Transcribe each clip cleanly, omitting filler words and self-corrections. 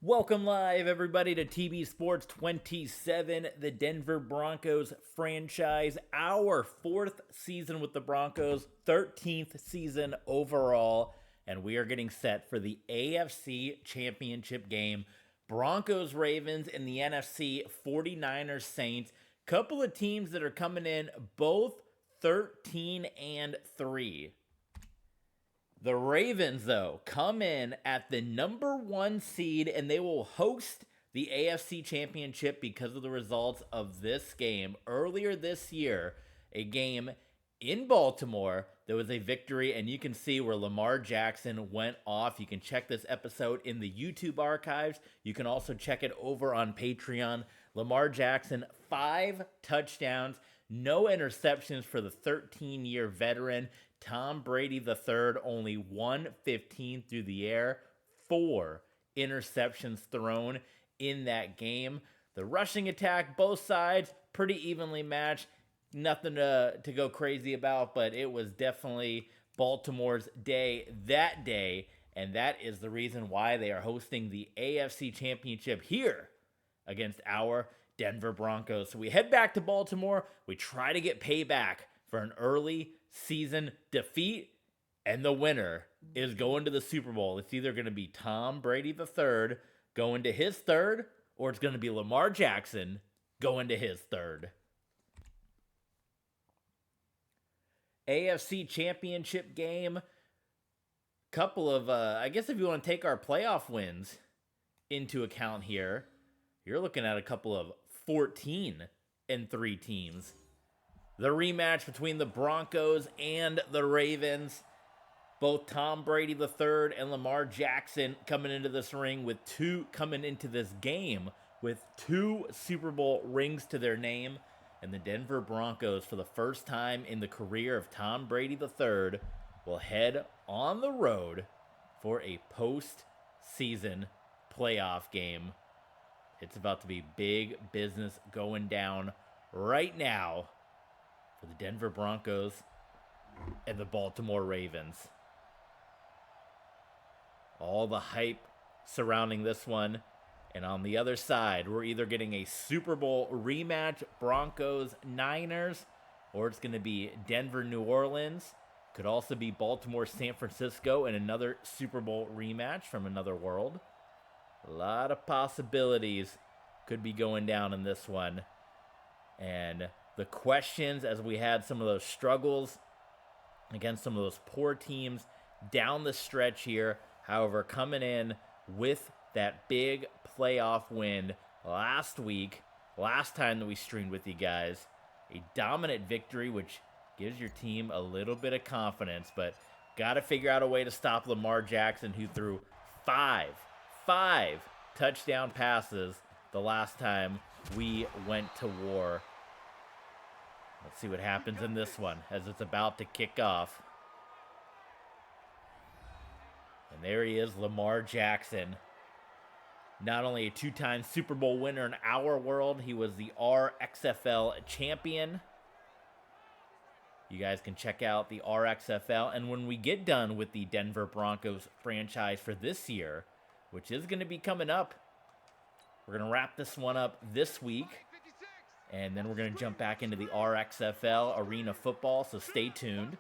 Welcome live, everybody, to TB Sports 27, the Denver Broncos franchise. Our fourth season with the Broncos, 13th season overall, and we are getting set for the AFC Championship game. Broncos-Ravens in the NFC, 49ers-Saints. Couple of teams that are coming in both 13-3. The Ravens, though, come in at the number 1 seed, and they will host the AFC Championship because of the results of this game. Earlier this year, a game in Baltimore, there was a victory, and you can see where Lamar Jackson went off. You can check this episode in the YouTube archives. You can also check it over on Patreon. Lamar Jackson, 5 touchdowns, no interceptions for the 13-year veteran. Tom Brady III, only 115 through the air, 4 interceptions thrown in that game. The rushing attack, both sides, pretty evenly matched. Nothing to go crazy about, but it was definitely Baltimore's day that day, and that is the reason why they are hosting the AFC Championship here against our Denver Broncos. So we head back to Baltimore. We try to get payback for an early season defeat, and the winner is going to the Super Bowl. It's either going to be Tom Brady III going to his third, or it's going to be Lamar Jackson going to his third. AFC Championship game. Couple of, I guess if you want to take our playoff wins into account here, you're looking at a couple of 14-3 teams. The rematch between the Broncos and the Ravens. Both Tom Brady III and Lamar Jackson coming into this game with 2 Super Bowl rings to their name. And the Denver Broncos, for the first time in the career of Tom Brady III, will head on the road for a post-season playoff game. It's about to be big business going down right now for the Denver Broncos and the Baltimore Ravens. All the hype surrounding this one. And on the other side, we're either getting a Super Bowl rematch, Broncos-Niners, or it's going to be Denver-New Orleans. Could also be Baltimore-San Francisco and another Super Bowl rematch from another world. A lot of possibilities could be going down in this one. And the questions, as we had some of those struggles against some of those poor teams down the stretch here, however, coming in with that big playoff win last time that we streamed with you guys, a dominant victory, which gives your team a little bit of confidence, but got to figure out a way to stop Lamar Jackson, who threw five touchdown passes the last time we went to war. Let's see what happens in this one as it's about to kick off. And there he is, Lamar Jackson. Not only a 2-time Super Bowl winner in our world, he was the RXFL champion. You guys can check out the RXFL. And when we get done with the Denver Broncos franchise for this year, which is going to be coming up, we're going to wrap this one up this week. And then we're going to jump back into the RXFL Arena Football, so stay tuned.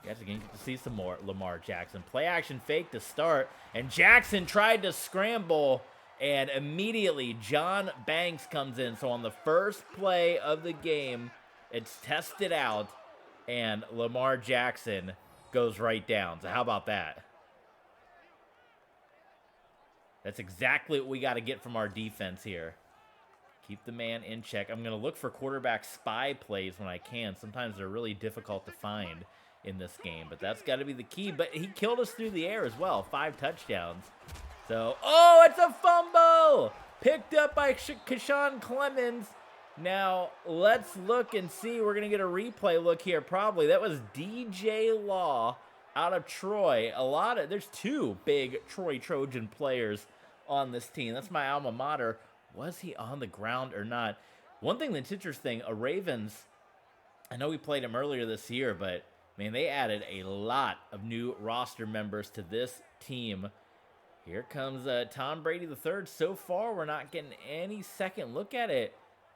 You guys are going to get to see some more Lamar Jackson. Play action fake to start, and Jackson tried to scramble, and immediately John Banks comes in. So on the first play of the game, it's tested out, and Lamar Jackson goes right down. So how about that? That's exactly what we got to get from our defense here. Keep the man in check. I'm going to look for quarterback spy plays when I can. Sometimes they're really difficult to find in this game, but that's got to be the key. But he killed us through the air as well. 5 touchdowns. So, oh, it's a fumble! Picked up by Keshawn Clemens. Now, let's look and see. We're going to get a replay look here probably. That was DJ Law out of Troy. There's 2 big Troy Trojan players on this team. That's my alma mater. Was he on the ground or not? One thing that's interesting, Ravens, I know we played him earlier this year, but, man, they added a lot of new roster members to this team. Here comes Tom Brady III. So far, we're not getting any second look at it.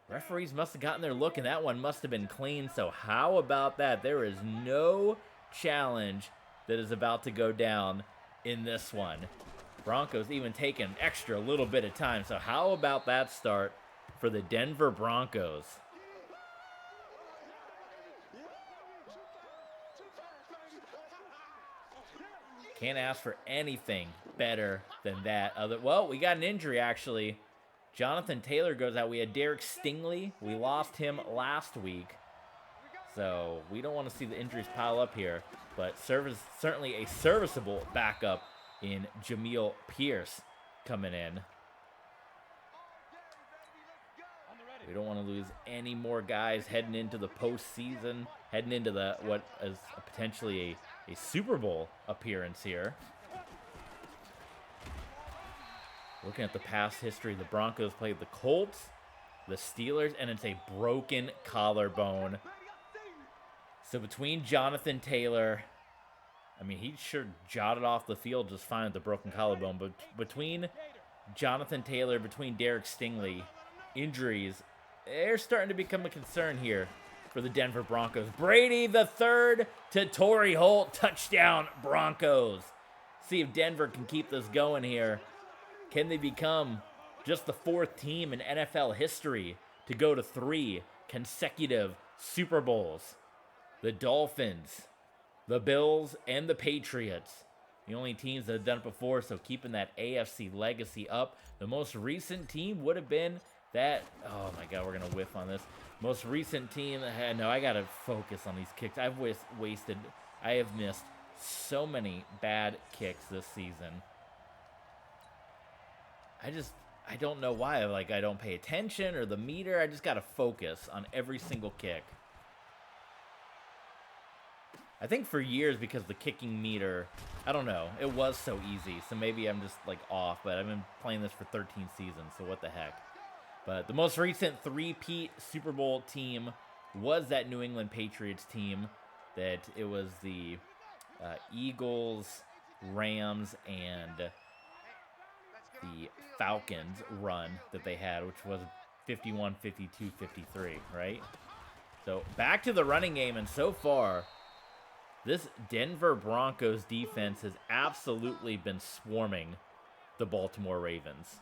Referees must have gotten their look, and that one must have been clean. So how about that? There is no challenge that is about to go down in this one. Broncos even taking an extra little bit of time. So how about that start for the Denver Broncos? Can't ask for anything better than that. Well, we got an injury, actually. Jonathan Taylor goes out. We had Derek Stingley. We lost him last week. So we don't want to see the injuries pile up here. But certainly a serviceable backup in Jamil Pierce coming in. We don't want to lose any more guys heading into the postseason, heading into what is potentially a Super Bowl appearance here. Looking at the past history, the Broncos played the Colts, the Steelers, and it's a broken collarbone. So between Jonathan Taylor, I mean, he sure jotted off the field just fine with the broken collarbone, but between Jonathan Taylor, between Derek Stingley, injuries, they're starting to become a concern here for the Denver Broncos. Brady the third to Torrey Holt, touchdown Broncos. See if Denver can keep this going here. Can they become just the fourth team in NFL history to go to 3 consecutive Super Bowls? The Dolphins, the Bills, and the Patriots. The only teams that have done it before, so keeping that AFC legacy up. The most recent team would have been that, oh my God, we're going to whiff on this. Most recent team, no, I got to focus on these kicks. I have missed so many bad kicks this season. I don't know why. Like, I don't pay attention or the meter. I just got to focus on every single kick. I think for years, because the kicking meter, I don't know, it was so easy. So maybe I'm just like off, but I've been playing this for 13 seasons, so what the heck. But the most recent three-peat Super Bowl team was that New England Patriots team. That it was the Eagles, Rams, and the Falcons run that they had, which was 51, 52, 53, right? So back to the running game, and so far, this Denver Broncos defense has absolutely been swarming the Baltimore Ravens.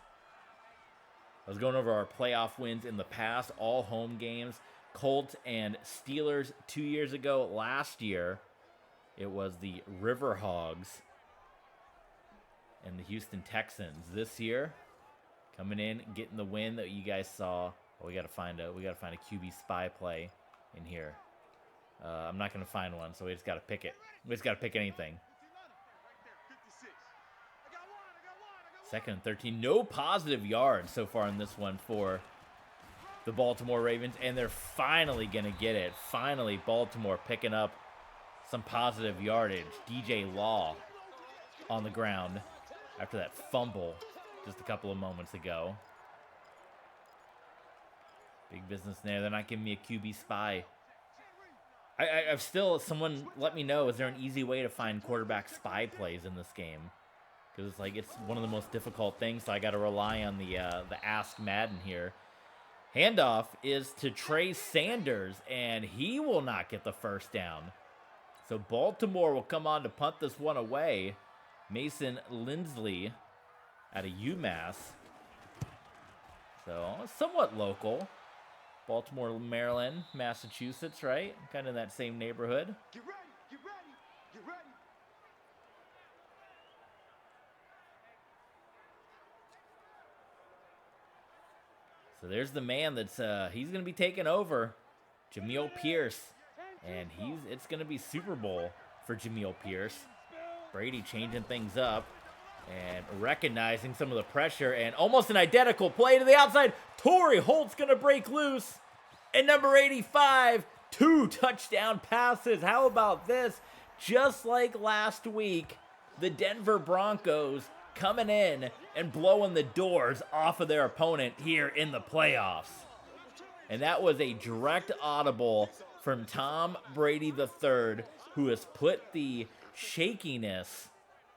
I was going over our playoff wins in the past, all home games. Colts and Steelers 2 years ago. Last year, it was the Riverhogs and the Houston Texans. This year, coming in, getting the win that you guys saw. Well, we gotta find a QB spy play in here. I'm not gonna find one, so we just gotta pick it. We just gotta pick anything. 2nd and 13. No positive yards so far in this one for the Baltimore Ravens, and they're finally gonna get it. Finally, Baltimore picking up some positive yardage. DJ Law on the ground after that fumble just a couple of moments ago. Big business there. They're not giving me a QB spy. I've still, someone let me know, is there an easy way to find quarterback spy plays in this game? Because it's like, it's one of the most difficult things, so I got to rely on the Ask Madden here. Handoff is to Trey Sanders, and he will not get the first down. So Baltimore will come on to punt this one away. Mason Lindsley out of UMass. So somewhat local. Baltimore, Maryland, Massachusetts, right? Kind of in that same neighborhood. Get ready, get ready, get ready. So there's the man that's he's gonna be taking over, Jamil Pierce, and it's gonna be Super Bowl for Jamil Pierce. Brady changing things up and recognizing some of the pressure, and almost an identical play to the outside. Torrey Holt's gonna break loose, and number 85, 2 touchdown passes. How about this? Just like last week, the Denver Broncos coming in and blowing the doors off of their opponent here in the playoffs. And that was a direct audible from Tom Brady III, who has put the shakiness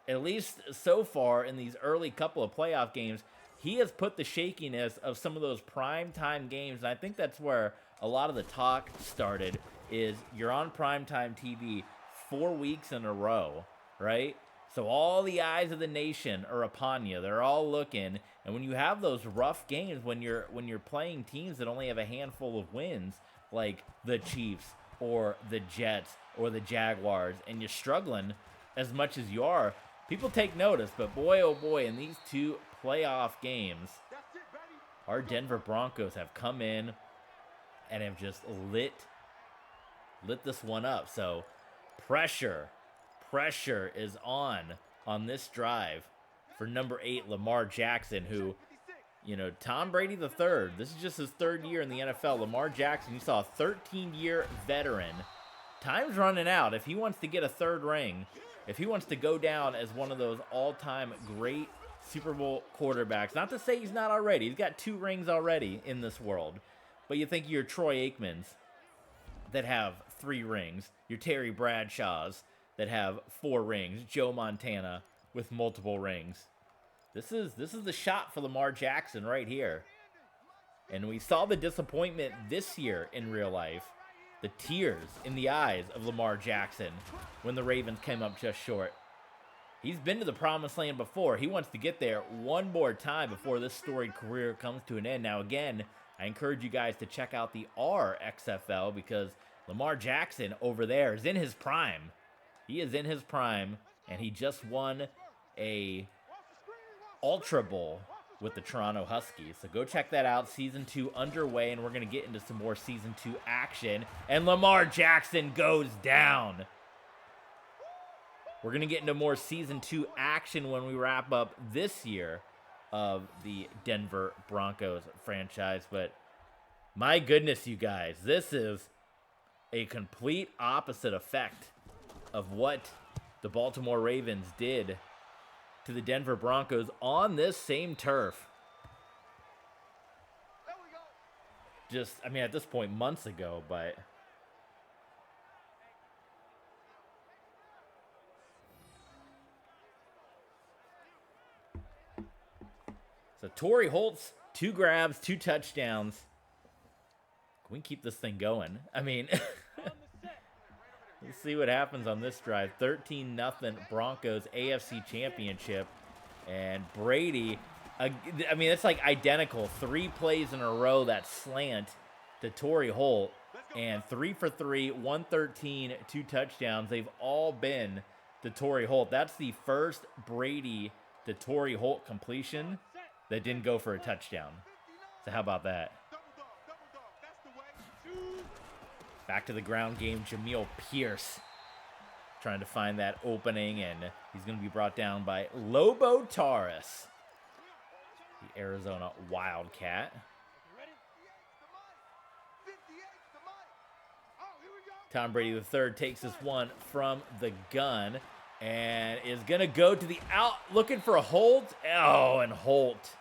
at least so far in these early couple of playoff games, he has put the shakiness of some of those primetime games. And I think that's where a lot of the talk started, is you're on primetime TV 4 weeks in a row, right? So all the eyes of the nation are upon you. They're all looking. And when you have those rough games, when you're playing teams that only have a handful of wins, like the Chiefs or the Jets or the Jaguars, and you're struggling as much as you are, people take notice. But boy, oh boy, in these 2 playoff games, our Denver Broncos have come in and have just lit this one up. So pressure is on this drive for number 8, Lamar Jackson, who, you know, Tom Brady the third. This is just his 3rd year in the NFL. Lamar Jackson, you saw a 13-year veteran. Time's running out. If he wants to get a 3rd ring, if he wants to go down as one of those all-time great Super Bowl quarterbacks, not to say he's not already. He's got 2 rings already in this world. But you think your Troy Aikmans that have 3 rings, your Terry Bradshaws that have 4 rings, Joe Montana with multiple rings. This is the shot for Lamar Jackson right here. And we saw the disappointment this year in real life, the tears in the eyes of Lamar Jackson when the Ravens came up just short. He's been to the promised land before. He wants to get there one more time before this storied career comes to an end. Now again, I encourage you guys to check out the RXFL, because Lamar Jackson over there is in his prime. He is in his prime, and he just won a Ultra Bowl with the Toronto Huskies. So go check that out. Season 2 underway, and we're going to get into some more Season 2 action. And Lamar Jackson goes down. We're going to get into more Season 2 action when we wrap up this year of the Denver Broncos franchise. But my goodness, you guys, this is a complete opposite effect of what the Baltimore Ravens did to the Denver Broncos on this same turf. Just, I mean, at this point, months ago, but so Torrey Holt's 2 grabs, 2 touchdowns. Can we keep this thing going? I mean, let's see what happens on this drive. 13-0 Broncos AFC Championship. And Brady, I mean, it's like identical. 3 plays in a row, that slant to Torrey Holt. And 3 for 3, 113, 2 touchdowns. They've all been to Torrey Holt. That's the first Brady to Torrey Holt completion that didn't go for a touchdown. So how about that? Back to the ground game, Jamil Pierce trying to find that opening, and he's going to be brought down by Lobo Taurus, the Arizona Wildcat. Tom Brady III takes this one from the gun and is going to go to the out, looking for a Holt. Oh, and Holt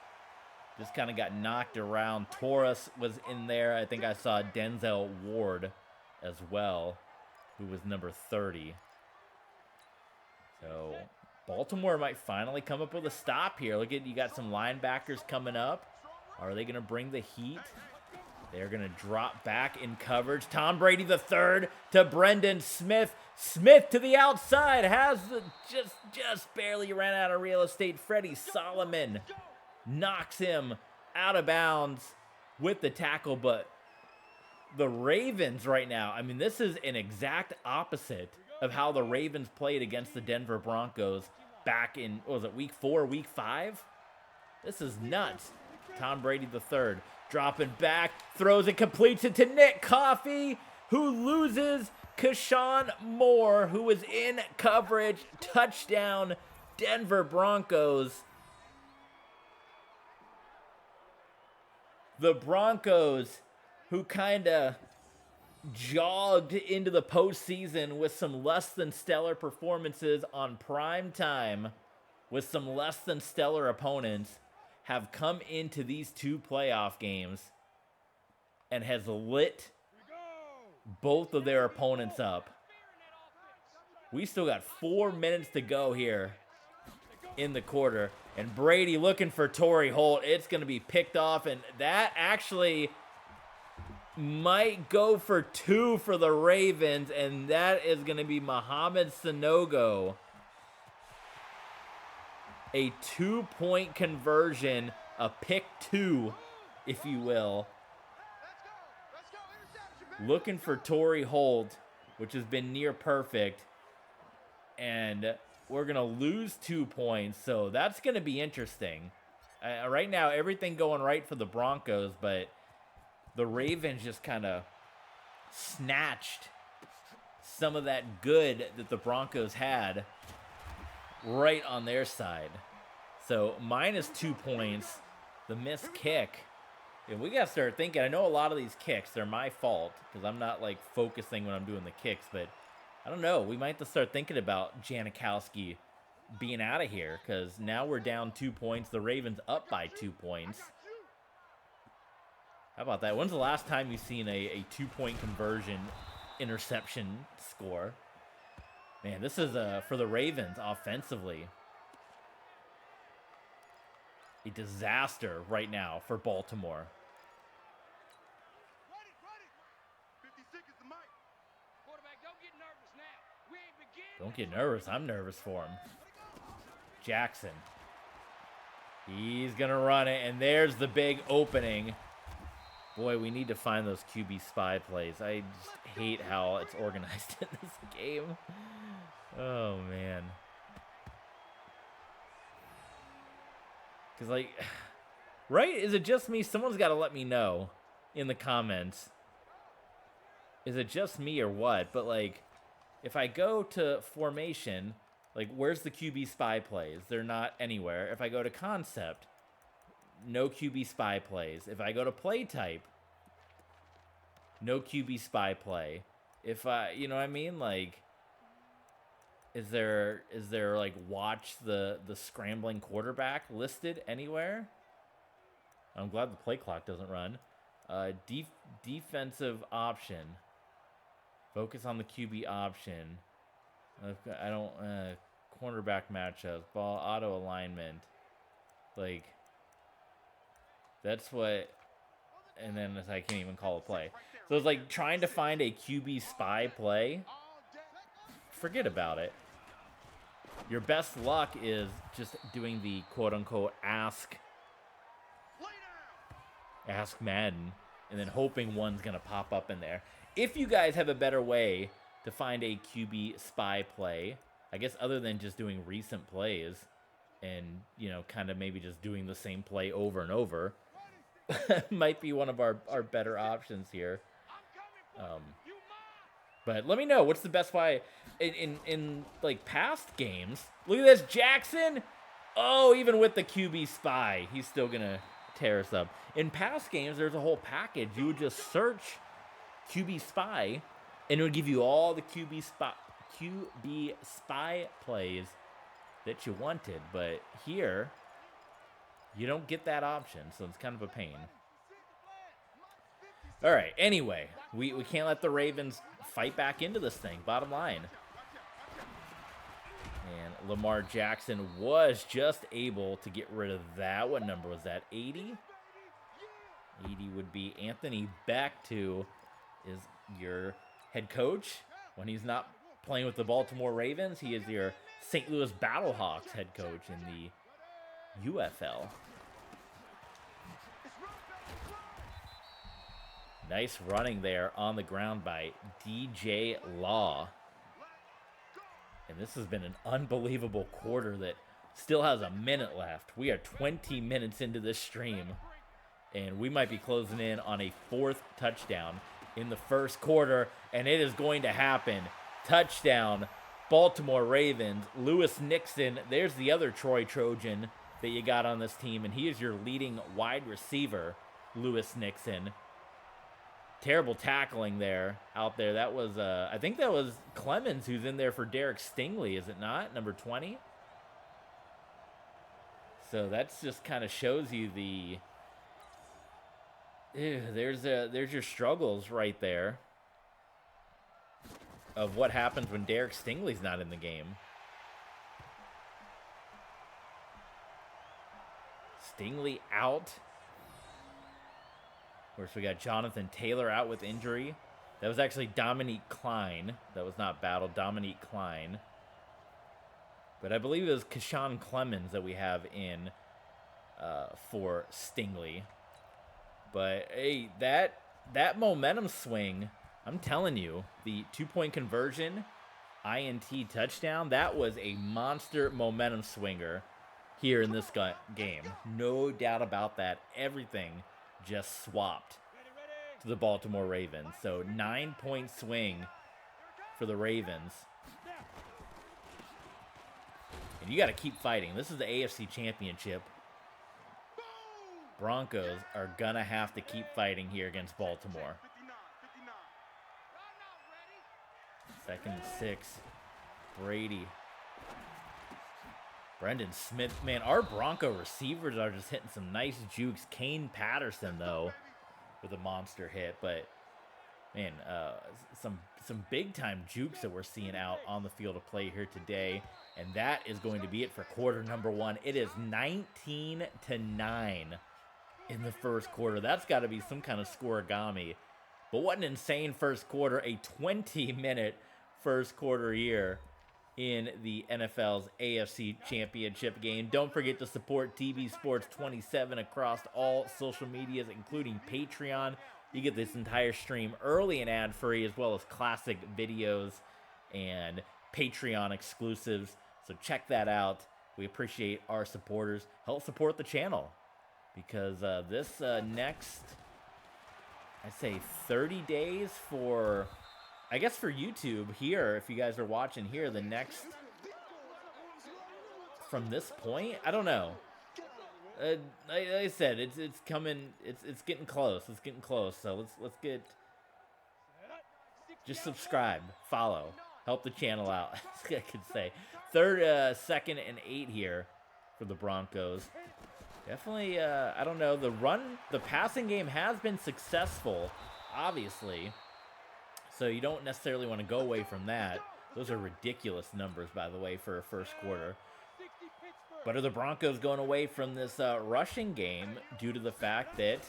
just kind of got knocked around. Taurus was in there. I think I saw Denzel Ward as well, who was number 30. So Baltimore might finally come up with a stop here. Look at, you got some linebackers coming up. Are they going to bring the heat? They're going to drop back in coverage. Tom Brady III to Brendan Smith. Smith to the outside. Has just barely ran out of real estate. Freddie Solomon knocks him out of bounds with the tackle, but the Ravens right now, I mean, this is an exact opposite of how the Ravens played against the Denver Broncos back in, what was it, week 4, week 5? This is nuts. Tom Brady III dropping back, throws it, completes it to Nick Coffey, who loses Keshawn Moore, who was in coverage. Touchdown, Denver Broncos. The Broncos, who kind of jogged into the postseason with some less than stellar performances on prime time, with some less than stellar opponents, have come into these 2 playoff games and has lit both of their opponents up. We still got 4 minutes to go here in the quarter. And Brady looking for Torrey Holt. It's going to be picked off, and that actually might go for 2 for the Ravens, and that is going to be Mohamed Sanogo. A 2-point conversion, a pick 2, if you will. Looking for Torrey Holt, which has been near perfect. And we're going to lose 2 points, so that's going to be interesting. Right now, everything going right for the Broncos, but the Ravens just kind of snatched some of that good that the Broncos had right on their side. So minus 2 points, the missed kick. And we got to start thinking. I know a lot of these kicks, they're my fault because I'm not like focusing when I'm doing the kicks, but I don't know. We might have to start thinking about Janikowski being out of here because now we're down 2 points. The Ravens up by 2 points. How about that? When's the last time you've seen a 2-point conversion interception score? Man, this is for the Ravens offensively. A disaster right now for Baltimore. Don't get nervous. I'm nervous for him. Jackson. He's going to run it, and there's the big opening. Boy, we need to find those QB spy plays. I just hate how it's organized in this game. Oh, man. Because, like, right? Is it just me? Someone's got to let me know in the comments. Is it just me or what? But, like, if I go to formation, like, where's the QB spy plays? They're not anywhere. If I go to concept, no QB spy plays. If I go to play type, no QB spy play. If I, you know what I mean? Like, is there like watch the scrambling quarterback listed anywhere? I'm glad the play clock doesn't run. Defensive option. Focus on the QB option. I don't cornerback matchups, ball auto alignment. Like, that's what, and then I can't even call a play. So it's like trying to find a QB spy play. Forget about it. Your best luck is just doing the quote-unquote ask Madden, and then hoping one's going to pop up in there. If you guys have a better way to find a QB spy play, I guess other than just doing recent plays and, you know, kind of maybe just doing the same play over and over, might be one of our better options here. But let me know, what's the best way in like past games? Look at this, Jackson. Oh, even with the QB spy, he's still gonna tear us up. In past games, there's a whole package. You would just search QB spy, and it would give you all the QB spy plays that you wanted. But here, you don't get that option, so it's kind of a pain. All right, anyway, we can't let the Ravens fight back into this thing, bottom line. And Lamar Jackson was just able to get rid of that. What number was that, 80? 80 would be Anthony Beck, who is your head coach. When he's not playing with the Baltimore Ravens, he is your St. Louis Battlehawks head coach in the UFL. Nice running there on the ground by DJ Law. And this has been an unbelievable quarter that still has a minute left. We are 20 minutes into this stream, and we might be closing in on a 4th touchdown in the first quarter, and it is going to happen. Touchdown, Baltimore Ravens. Lewis Nixon, there's the other Troy Trojan that you got on this team, and he is your leading wide receiver, Lewis Nixon. Terrible tackling there, out there. That was, I think that was Clemens who's in there for Derek Stingley, is it not? Number 20. So that's just kind of shows you the, there's your struggles right there of what happens when Derek Stingley's not in the game. Stingley out. Of course, we got Jonathan Taylor out with injury. That was actually Dominique Klein. That was not Battle, Dominique Klein. But I believe it was Keshawn Clemens that we have in for Stingley. But, hey, that momentum swing, I'm telling you, the 2-point conversion, INT touchdown, that was a monster momentum swinger here in this game. No doubt about that. Everything just swapped to the Baltimore Ravens. So 9-point swing for the Ravens. And you got to keep fighting. This is the AFC Championship. Broncos are going to have to keep fighting here against Baltimore. 2nd and 6. Brady. Brendan Smith. Man, our Bronco receivers are just hitting some nice jukes. Kane Patterson, though, with a monster hit. But, man, some big-time jukes that we're seeing out on the field of play here today. And that is going to be it for quarter number 1. It is 19-9 in the first quarter. That's got to be some kind of scoregami. But what an insane first quarter. A 20-minute first quarter here in the NFL's AFC Championship game. Don't forget to support TV Sports 27 across all social medias, including Patreon. You get this entire stream early and ad-free, as well as classic videos and Patreon exclusives. So check that out. We appreciate our supporters. Help support the channel, because this next, I'd say 30 days for, I guess for YouTube here, if you guys are watching here, the next, from this point, I don't know. Like I said, it's coming, it's getting close. It's getting close. So let's get, just subscribe, follow, help the channel out. I could say 3rd, 2nd, and 8 here for the Broncos. Definitely, I don't know, the passing game has been successful, obviously. So you don't necessarily want to go away from that. Those are ridiculous numbers, by the way, for a first quarter. But are the Broncos going away from this rushing game due to the fact that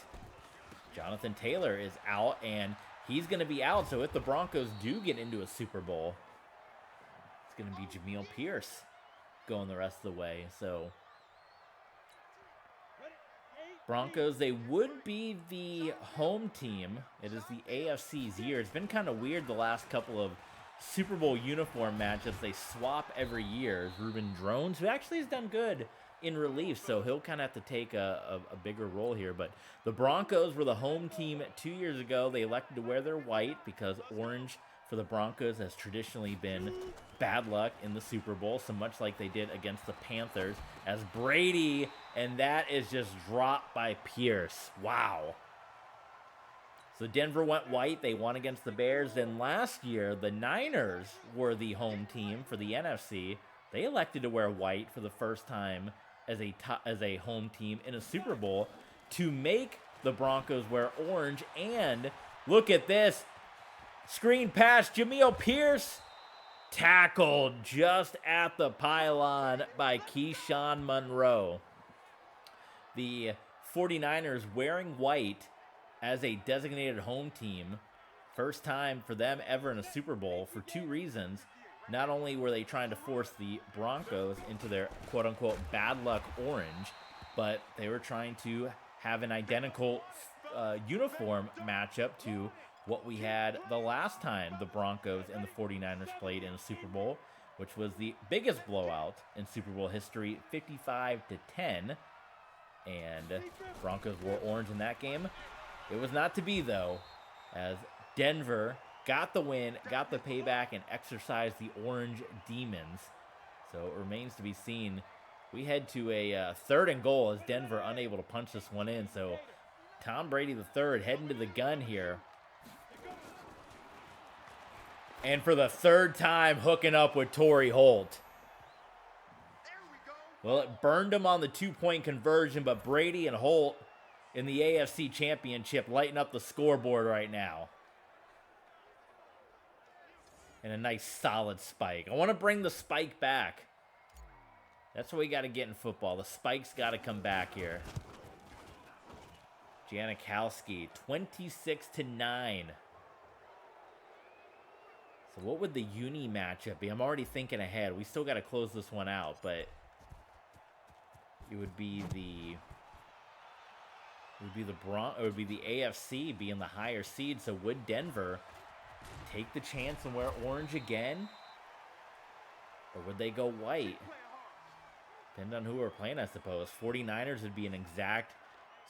Jonathan Taylor is out, and he's going to be out. So if the Broncos do get into a Super Bowl, it's going to be Jameer Pierce going the rest of the way. So Broncos, they would be the home team. It is the AFC's year. It's been kind of weird the last couple of Super Bowl uniform matchups. They swap every year. Ruben Drones, who actually has done good in relief, so he'll kind of have to take a bigger role here. But the Broncos were the home team 2 years ago. They elected to wear their white because orange for the Broncos has traditionally been bad luck in the Super Bowl, so much like they did against the Panthers, as Brady, and that is just dropped by Pierce. Wow. So Denver went white. They won against the Bears. Then last year, the Niners were the home team for the NFC. They elected to wear white for the first time as a home team in a Super Bowl to make the Broncos wear orange. And look at this. Screen pass, Jameer Pierce tackled just at the pylon by Keyshawn Monroe. The 49ers wearing white as a designated home team. First time for them ever in a Super Bowl for 2 reasons. Not only were they trying to force the Broncos into their quote-unquote bad luck orange, but they were trying to have an identical uniform matchup to what we had the last time the Broncos and the 49ers played in a Super Bowl, which was the biggest blowout in Super Bowl history, 55-10. And Broncos wore orange in that game. It was not to be, though, as Denver got the win, got the payback, and exercised the orange demons. So it remains to be seen. We head to a 3rd and goal as Denver unable to punch this one in. So Tom Brady III heading to the gun here. And for the 3rd time, hooking up with Torrey Holt. Well, it burned him on the 2-point conversion, but Brady and Holt in the AFC Championship lighting up the scoreboard right now. And a nice solid spike. I want to bring the spike back. That's what we got to get in football. The spikes got to come back here. Janikowski, 26-9. So what would the uni matchup be? I'm already thinking ahead. We still got to close this one out, but it would be the AFC being the higher seed. So would Denver take the chance and wear orange again, or would they go white? Depending on who we're playing, I suppose. 49ers would be an exact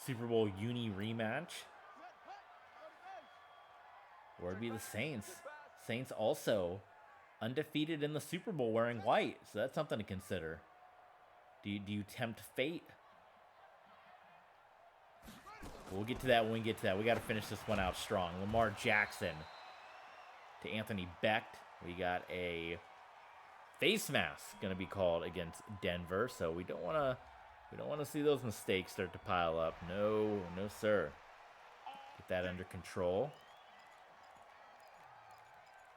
Super Bowl uni rematch, or it'd be the Saints. Saints also undefeated in the Super Bowl wearing white, so that's something to consider. Do you tempt fate? We'll get to that when we get to that. We got to finish this one out strong. Lamar Jackson to Anthony Becht. We got a face mask going to be called against Denver, so we don't want to see those mistakes start to pile up. No, sir. Get that under control.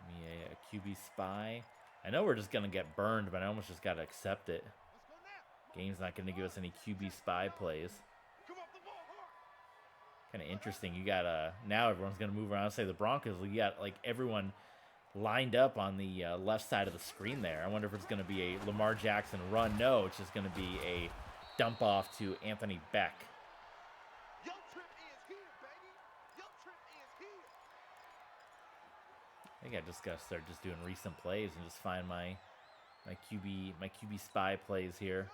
Give me a QB spy. I know we're just going to get burned, but I almost just got to accept it. Game's not going to give us any QB spy plays. Kind of interesting. You got now everyone's going to move around. Say the Broncos. You got like everyone lined up on the left side of the screen there. I wonder if it's going to be a Lamar Jackson run. No, it's just going to be a dump off to Anthony Becht. I think I just got to start just doing recent plays and just find my QB spy plays here.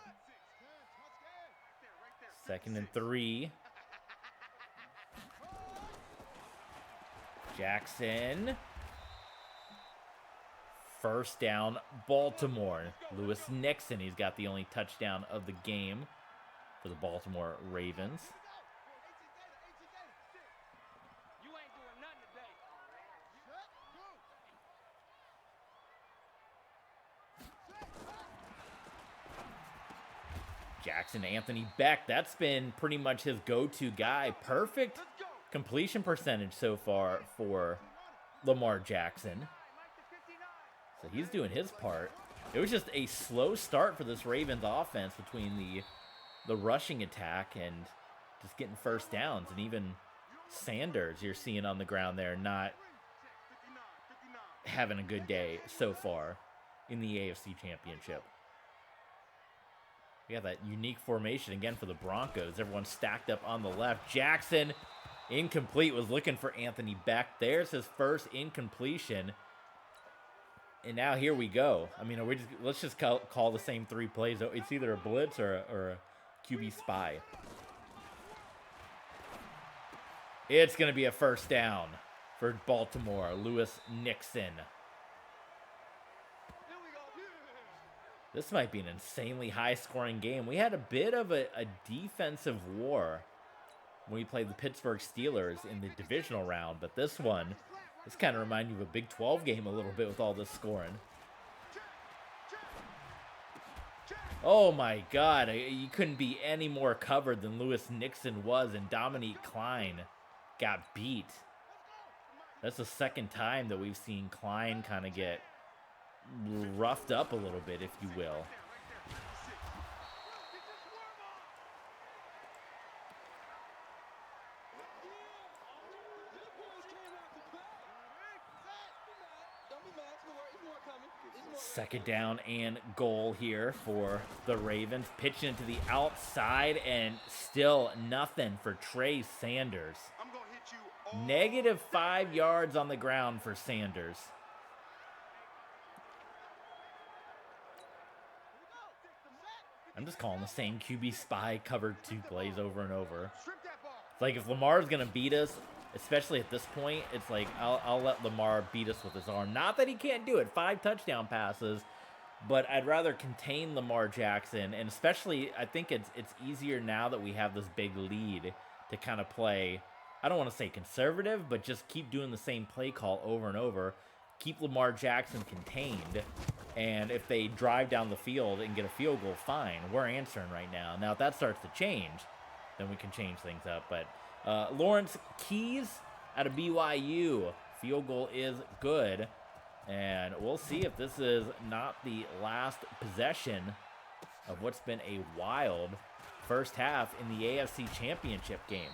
2nd and 3. Jackson. 1st down, Baltimore. Lewis Nixon, he's got the only touchdown of the game for the Baltimore Ravens. Jackson, Anthony Becht, that's been pretty much his go-to guy. Perfect completion percentage so far for Lamar Jackson. So he's doing his part. It was just a slow start for this Ravens offense between the rushing attack and just getting 1st downs. And even Sanders you're seeing on the ground there not having a good day so far in the AFC Championship. We got that unique formation again for the Broncos. Everyone's stacked up on the left. Jackson, incomplete, was looking for Anthony Becht. There's his first incompletion. And now here we go. I mean, let's just call the same 3 plays. It's either a blitz or a QB spy. It's going to be a 1st down for Baltimore. Lewis Nixon. This might be an insanely high-scoring game. We had a bit of a defensive war when we played the Pittsburgh Steelers in the divisional round, but this kind of reminds me of a Big 12 game a little bit with all this scoring. Oh my God, you couldn't be any more covered than Lewis Nixon was, and Dominique Klein got beat. That's the 2nd time that we've seen Klein kind of get roughed up a little bit, if you will. Second down and goal here for the Ravens. Pitching it to the outside, and still nothing for Trey Sanders. -5 yards on the ground for Sanders. I'm just calling the same QB spy covered 2 plays over and over. It's like if Lamar's going to beat us, especially at this point, it's like I'll let Lamar beat us with his arm. Not that he can't do it. 5 touchdown passes. But I'd rather contain Lamar Jackson. And especially, I think it's easier now that we have this big lead to kind of play, I don't want to say conservative, but just keep doing the same play call over and over. Keep Lamar Jackson contained. And if they drive down the field and get a field goal, fine. We're answering right now. Now, if that starts to change, then we can change things up. But Lawrence Keys out of BYU. Field goal is good. And we'll see if this is not the last possession of what's been a wild first half in the AFC Championship game.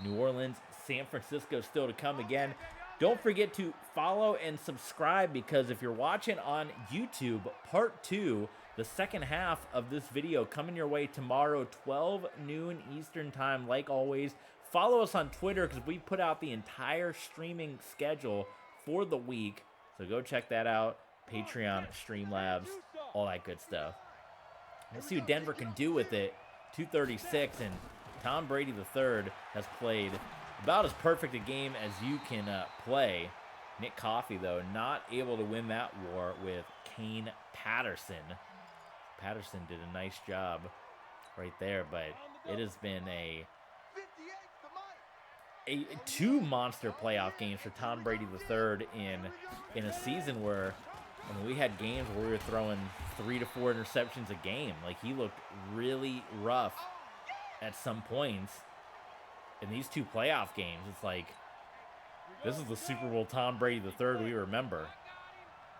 New Orleans, San Francisco still to come again. Don't forget to follow and subscribe, because if you're watching on YouTube, part 2, the second half of this video coming your way tomorrow, 12 noon Eastern time. Like always, follow us on Twitter because we put out the entire streaming schedule for the week. So go check that out. Patreon, Streamlabs, all that good stuff. Let's see what Denver can do with it. 236, and Tom Brady III has played about as perfect a game as you can play. Nick Coffey, though, not able to win that war with Kane Patterson. Patterson did a nice job right there, but it has been two monster playoff games for Tom Brady III in a season where, I mean, we had games where we were throwing 3 to 4 interceptions a game. Like, he looked really rough at some points. In these 2 playoff games, it's like, this is the Super Bowl Tom Brady III we remember.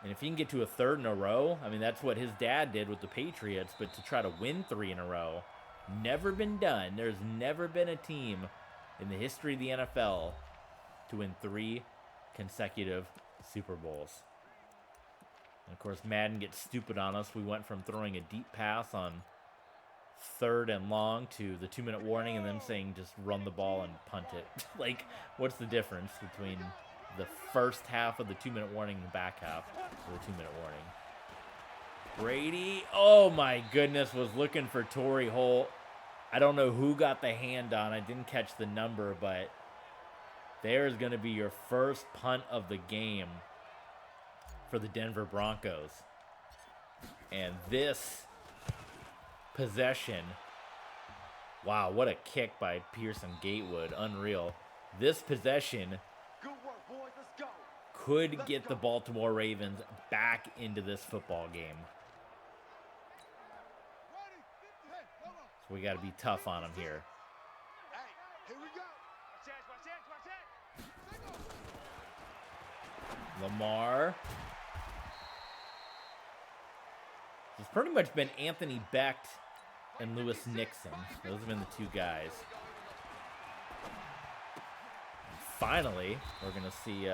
And if he can get to a 3rd in a row, I mean, that's what his dad did with the Patriots, but to try to win 3 in a row, never been done. There's never been a team in the history of the NFL to win 3 consecutive Super Bowls. And of course, Madden gets stupid on us. We went from throwing a deep pass on 3rd and long to the 2-minute warning and them saying just run the ball and punt it. Like, what's the difference between the first half of the 2-minute warning and the back half of the 2-minute warning? Brady, oh my goodness, was looking for Torrey Holt. I don't know who got the hand on. I didn't catch the number, but there's going to be your first punt of the game for the Denver Broncos. And this possession, wow, what a kick by Pearson Gatewood, unreal. This possession could get the Baltimore Ravens back into this football game. So we got to be tough on them here. Lamar. It's pretty much been Anthony Becht and Lewis Nixon. Those have been the 2 guys. And finally, we're going to see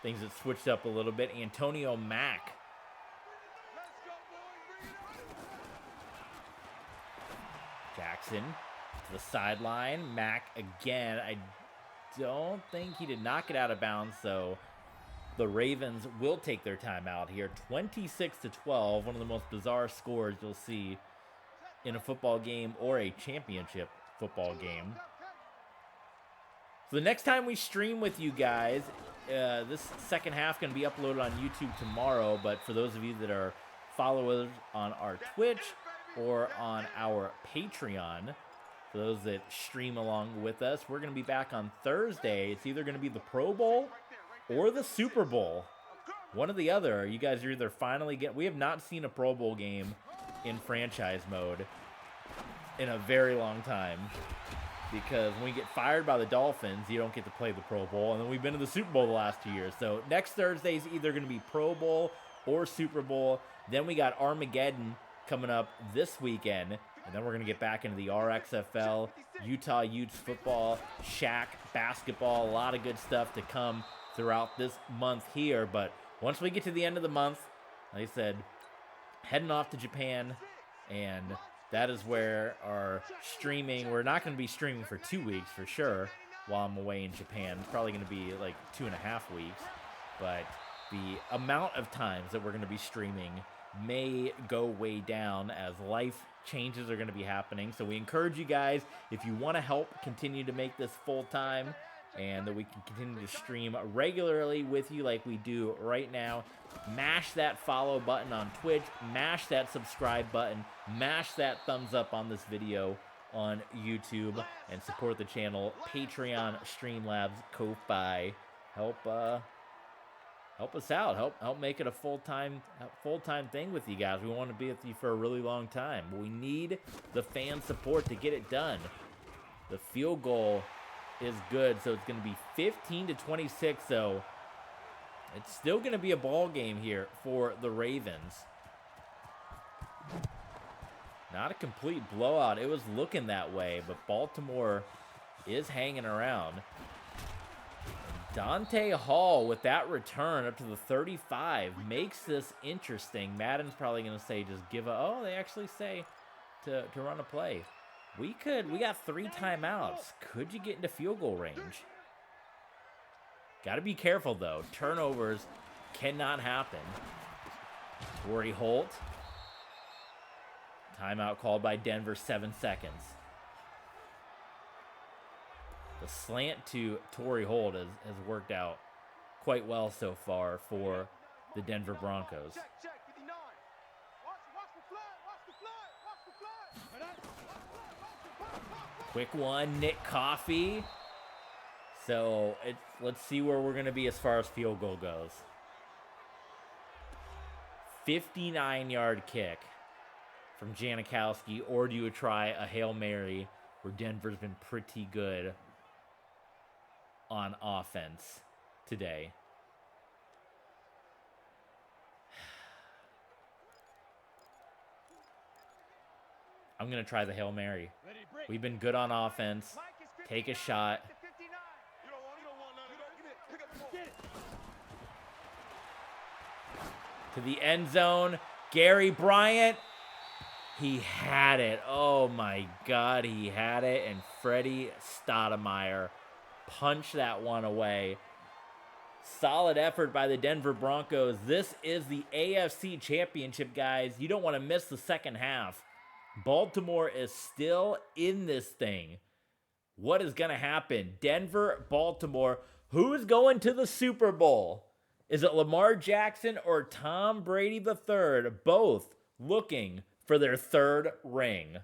things that switched up a little bit. Antonio Mack. Jackson to the sideline. Mack again. I don't think he did not get out of bounds, so the Ravens will take their timeout here. 26-12, one of the most bizarre scores you'll see in a football game or a championship football game. So the next time we stream with you guys, this second half going to be uploaded on YouTube tomorrow, but for those of you that are followers on our Twitch or on our Patreon, for those that stream along with us, we're going to be back on Thursday. It's either going to be the Pro Bowl or the Super Bowl. One or the other. You guys are either finally we have not seen a Pro Bowl game in franchise mode in a very long time, because when we get fired by the Dolphins, you don't get to play the Pro Bowl, and then we've been to the Super Bowl the last 2 years. So next Thursday is either going to be Pro Bowl or Super Bowl. Then we got Armageddon coming up this weekend, and then we're going to get back into the RXFL, Utah Utes football, Shaq basketball, a lot of good stuff to come throughout this month here. But once we get to the end of the month, like I said, heading off to Japan, and that is where our streaming, we're not going to be streaming for 2 weeks for sure while I'm away in Japan. It's probably going to be like 2.5 weeks, but the amount of times that we're going to be streaming may go way down as life changes are going to be happening. So we encourage you guys, if you want to help continue to make this full time and that we can continue to stream regularly with you like we do right now, mash that follow button on Twitch, mash that subscribe button, mash that thumbs up on this video on YouTube, and support the channel. Patreon, Streamlabs, Ko-Fi. Help us out. Help make it a full-time thing with you guys. We want to be with you for a really long time. We need the fan support to get it done. The field goal is good, so it's going to be 15-26. So it's still going to be a ball game here for the Ravens. Not a complete blowout. It was looking that way, but Baltimore is hanging around. Dante Hall with that return up to the 35 makes this interesting. Madden's probably going to say just give a... Oh, they actually say to run a play. We got 3 timeouts. Could you get into field goal range? Got to be careful, though. Turnovers cannot happen. Torrey Holt. Timeout called by Denver, 7 seconds. The slant to Torrey Holt has worked out quite well so far for the Denver Broncos. Check, 59. Watch the flag, watch the flag. Quick one, Nick Coffey. So let's see where we're going to be as far as field goal goes. 59-yard kick from Janikowski, or do you try a Hail Mary where Denver's been pretty good on offense today? I'm going to try the Hail Mary. We've been good on offense. Take a shot. To the end zone. Gary Bryant. He had it. Oh my God, he had it. And Freddie Stoudemire punched that one away. Solid effort by the Denver Broncos. This is the AFC Championship, guys. You don't want to miss the second half. Baltimore is still in this thing. What is going to happen? Denver, Baltimore. Who's going to the Super Bowl? Is it Lamar Jackson or Tom Brady III? Both looking for their 3rd ring.